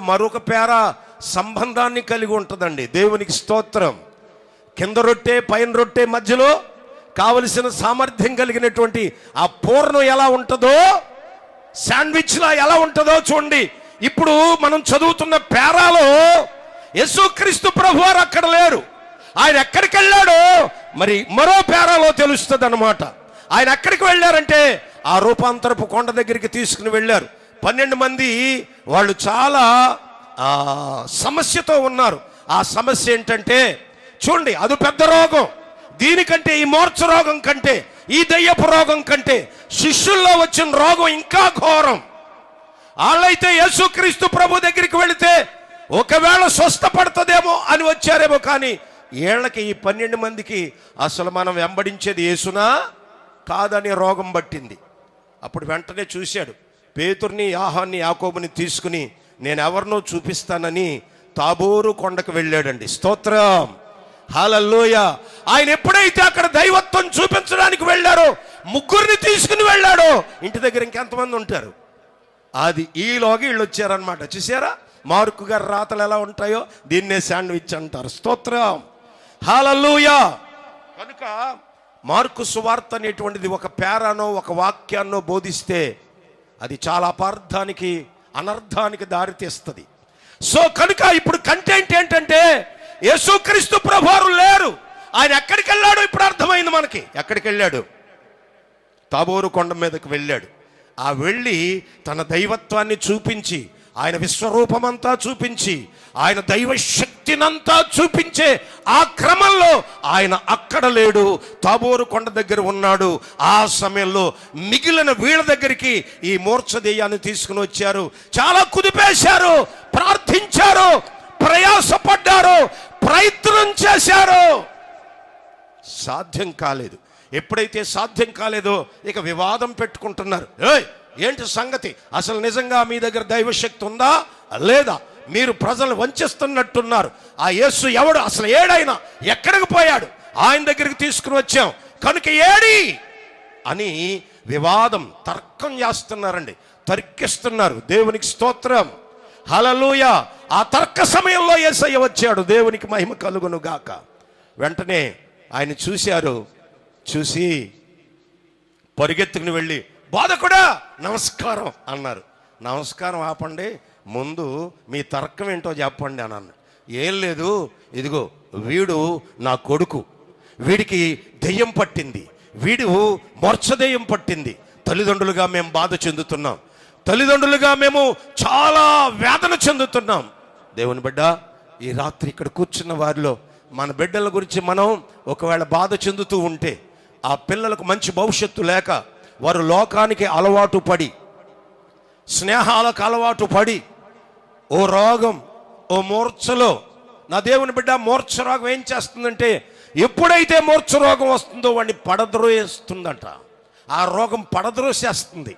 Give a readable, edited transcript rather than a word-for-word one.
మరొక పేర సంబంధాన్ని కలిగి ఉంటుందండి. దేవునికి స్తోత్రం. కింద రొట్టె పైన రొట్టె మధ్యలో కావలసిన సామర్థ్యం కలిగినటువంటి ఆ పూర్ణం ఎలా ఉంటుందో, శాండ్విచ్లా ఎలా ఉంటుందో చూడండి. ఇప్పుడు మనం చదువుతున్న పేరాలో యేసుక్రీస్తు ప్రభువారు అక్కడ లేరు. ఆయన ఎక్కడికి వెళ్ళాడో మరి మరో పేరాలో తెలుస్తుంది అన్నమాట. ఆయన ఎక్కడికి వెళ్ళారంటే ఆ రూపాంతరపు కొండ దగ్గరికి తీసుకుని వెళ్ళారు. 12 మంది వాళ్ళు చాలా సమస్యతో ఉన్నారు. ఆ సమస్య ఏంటంటే చూడండి, అది పెద్ద రోగం. దీనికంటే, ఈ మూర్ఛ రోగం కంటే, ఈ దయ్యపు రోగం కంటే శిష్యుల్లో వచ్చిన రోగం ఇంకా ఘోరం. వాళ్ళైతే యేసుక్రీస్తు ప్రభు దగ్గరికి వెళితే ఒకవేళ స్వస్థపడుతుందేమో అని వచ్చారేమో, కానీ వీళ్ళకి ఈ 12 మందికి అసలు మనం వెంబడించేది యేసునా కాదని రోగం పట్టింది. అప్పుడు వెంటనే చూశాడు. పేతుర్ని, యోహాన్ని, యాకోబుని తీసుకుని నేను ఎవరినో చూపిస్తానని తాబోరు కొండకు వెళ్ళాడండి. స్తోత్రం, హల్లెలూయా. ఆయన ఎప్పుడైతే అక్కడ దైవత్వం చూపించడానికి వెళ్ళారో, ముగ్గురిని తీసుకుని వెళ్ళాడో, ఇంటి దగ్గర ఇంకెంతమంది ఉంటారు? అది ఈలోగా వీళ్ళు వచ్చారనమాట. చూసారా మార్కు గారి రాతలు ఎలా ఉంటాయో? దీన్నే శాండ్విచ్ అంటారు. స్తోత్రం, హల్లెలూయా. కనుక మార్కు సువార్త అనేటువంటిది ఒక పేరానో ఒక వాక్యాన్నో బోధిస్తే అది చాలా అపార్థానికి, అనర్థానికి దారితీస్తుంది. సో కనుక ఇప్పుడు కంటెంట్ ఏంటంటే యేసుక్రీస్తు ప్రభువారు లేరు. ఆయన ఎక్కడికి వెళ్ళాడు ఇప్పుడు అర్థమైంది మనకి. ఎక్కడికి వెళ్ళాడు? తాబోరు కొండ మీదకి వెళ్ళాడు. ఆ వెళ్ళి తన దైవత్వాన్ని చూపించి, ఆయన విశ్వరూపమంతా చూపించి, ఆయన దైవ శక్తినంతా చూపించే ఆ క్రమంలో ఆయన అక్కడ లేడు, తాబోరు కొండ దగ్గర ఉన్నాడు. ఆ సమయంలో మిగిలిన వీళ్ళ దగ్గరికి ఈ మూర్ఛ దెయ్యాన్ని తీసుకుని వచ్చారు. చాలా కుదిపేశారు, ప్రార్థించారు, ప్రయాసపడ్డారు, ప్రయత్నం చేశారు. సాధ్యం కాలేదు. ఎప్పుడైతే సాధ్యం కాలేదో ఇక వివాదం పెట్టుకుంటున్నారు. ఏంటి సంగతి? అసలు నిజంగా మీ దగ్గర దైవశక్తి ఉందా లేదా? మీరు ప్రజలు వంచిస్తున్నట్టున్నారు. ఆ యేసు ఎవడు? అసలు ఏడైనా ఎక్కడికి పోయాడు? ఆయన దగ్గరికి తీసుకుని వచ్చాం కనుక ఏడి అని వివాదం, తర్కం చేస్తున్నారండి, తర్కిస్తున్నారు. దేవునికి స్తోత్రం, హల్లెలూయా. ఆ తర్క సమయంలో యేసయ్య వచ్చాడు. దేవునికి మహిమ కలుగును గాక. వెంటనే ఆయన చూశారు. చూసి పరిగెత్తుకుని వెళ్ళి, బోధకుడా నమస్కారం అన్నారు. నమస్కారం ఆపండి, ముందు మీ తర్కం ఏంటో చెప్పండి అని అన్నాడు. ఏం లేదు, ఇదిగో వీడు నా కొడుకు, వీడికి దెయ్యం పట్టింది, వీడు మూర్ఛ దెయ్యం పట్టింది. తల్లిదండ్రులుగా మేము బాధ చెందుతున్నాం, తల్లిదండ్రులుగా మేము చాలా వేదన చెందుతున్నాం. దేవుని బిడ్డ, ఈ రాత్రి ఇక్కడ కూర్చున్న వారిలో మన బిడ్డల గురించి మనం ఒకవేళ బాధ చెందుతూ ఉంటే, ఆ పిల్లలకు మంచి భవిష్యత్తు లేక వారు లోకానికి అలవాటు పడి, స్నేహాలకు అలవాటు పడి, ఓ రోగం, ఓ మూర్ఛలో, నా దేవుని బిడ్డ, మూర్ఛ రోగం ఏం చేస్తుందంటే ఎప్పుడైతే మూర్ఛ రోగం వస్తుందో వాడిని పడద్రోసేస్తుందంట. ఆ రోగం పడద్రోసేస్తుంది.